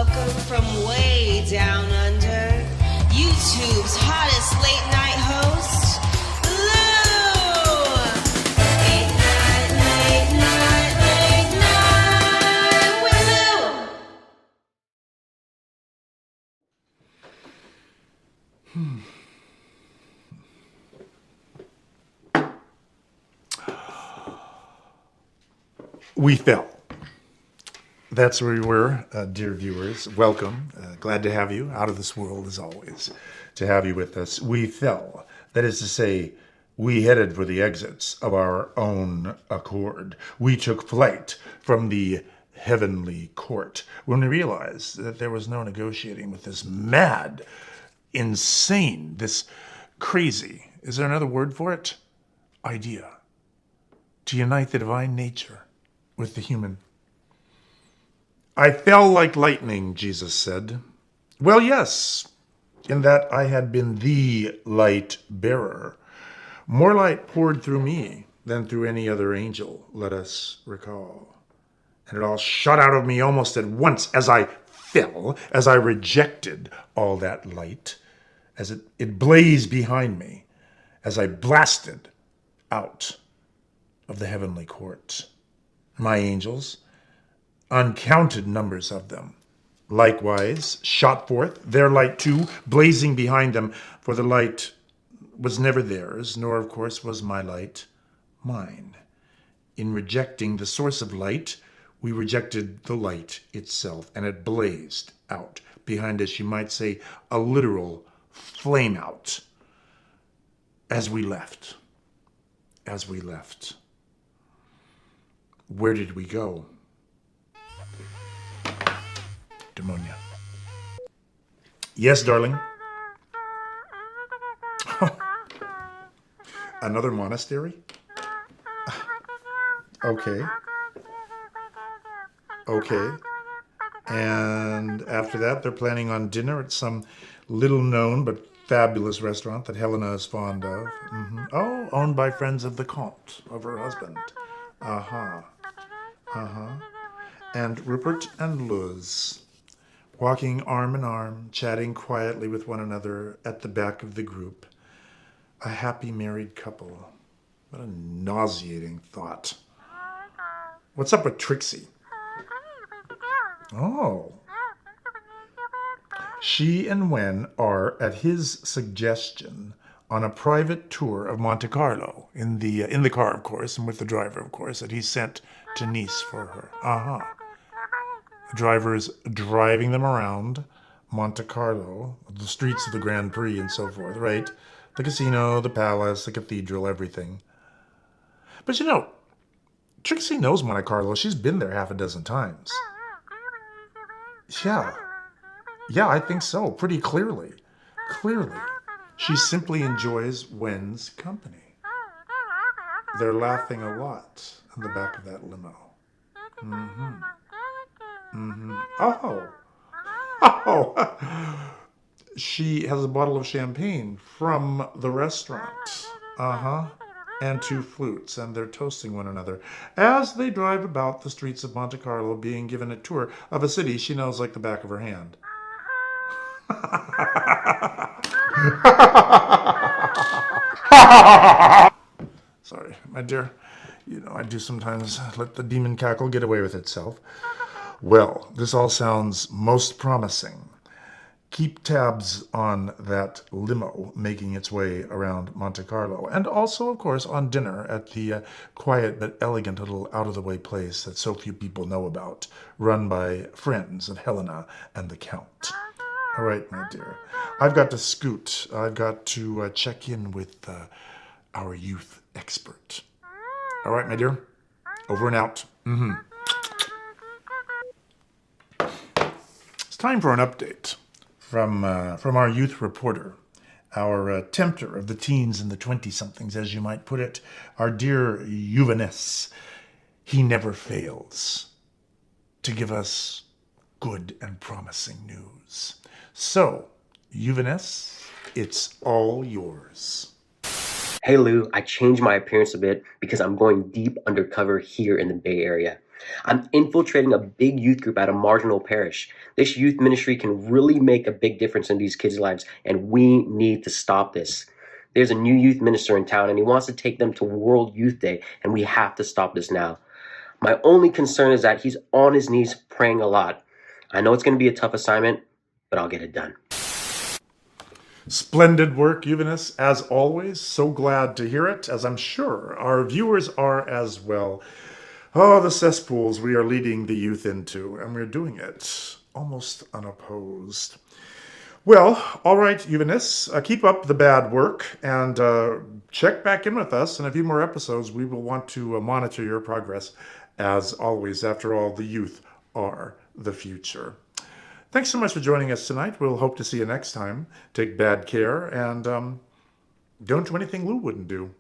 welcome from way down under. YouTube's hottest late night host, Lou! Late night with Lou. We fell. That's where we were, dear viewers. Welcome. Glad to have you. Out of this world, as always, to have you with us. We fell. That is to say, we headed for the exits of our own accord. We took flight from the heavenly court when we realized that there was no negotiating with this mad, insane, this crazy, is there another word for it? Idea. To unite the divine nature with the human. I fell like lightning, Jesus said. Well, yes, in that I had been the light bearer. More light poured through me than through any other angel, let us recall. And it all shot out of me almost at once as I fell, as I rejected all that light, as it blazed behind me, as I blasted out of the heavenly court. My angels, uncounted numbers of them, likewise shot forth, their light too, blazing behind them, for the light was never theirs, nor of course was my light mine. In rejecting the source of light, we rejected the light itself, and it blazed out behind us, you might say, a literal flame out as we left. As we left. Where did we go? Demonia. Yes, darling. Another monastery? Okay. Okay. And after that, they're planning on dinner at some little-known but fabulous restaurant that Helena is fond of. Oh, owned by friends of the Comte, of her husband. And Rupert and Luz, walking arm in arm, chatting quietly with one another at the back of the group. A happy married couple. What a nauseating thought. What's up with Trixie? Oh. She and Wen are, at his suggestion, on a private tour of Monte Carlo, in the car, of course, and with the driver, of course, that he sent to Nice for her. The driver is driving them around Monte Carlo, the streets of the Grand Prix and so forth, right? The casino, the palace, the cathedral, everything. But you know, Trixie knows Monte Carlo. She's been there half a dozen times. Yeah, I think so, pretty clearly. Clearly. She simply enjoys Wen's company. They're laughing a lot in the back of that limo. Oh. She has a bottle of champagne from the restaurant. And two flutes, and they're toasting one another as they drive about the streets of Monte Carlo, being given a tour of a city she knows like the back of her hand. Sorry, my dear. You know, I do sometimes let the demon cackle get away with itself. Well, this all sounds most promising. Keep tabs on that limo making its way around Monte Carlo, and also, of course, on dinner at the quiet but elegant little out-of-the-way place that so few people know about, run by friends of Helena and the Count. All right, my dear. I've got to scoot. I've got to check in with our youth expert. All right, my dear. Over and out. It's time for an update from our youth reporter, our tempter of the teens and the 20-somethings, as you might put it, our dear Juvenes. He never fails to give us good and promising news. So, Juvenes, it's all yours. Hey Lou, I changed my appearance a bit because I'm going deep undercover here in the Bay Area. I'm infiltrating a big youth group at a marginal parish. This youth ministry can really make a big difference in these kids' lives, and we need to stop this. There's a new youth minister in town, and he wants to take them to World Youth Day, and we have to stop this now. My only concern is that he's on his knees praying a lot. I know it's going to be a tough assignment, but I'll get it done. Splendid work, Euvanus, as always. So glad to hear it, as I'm sure our viewers are as well. Oh, the cesspools we are leading the youth into, and we're doing it almost unopposed. Well, all right, Euvanus, keep up the bad work and check back in with us in a few more episodes. We will want to monitor your progress as always. After all, the youth are the future. Thanks so much for joining us tonight. We'll hope to see you next time. Take bad care and don't do anything Lou wouldn't do.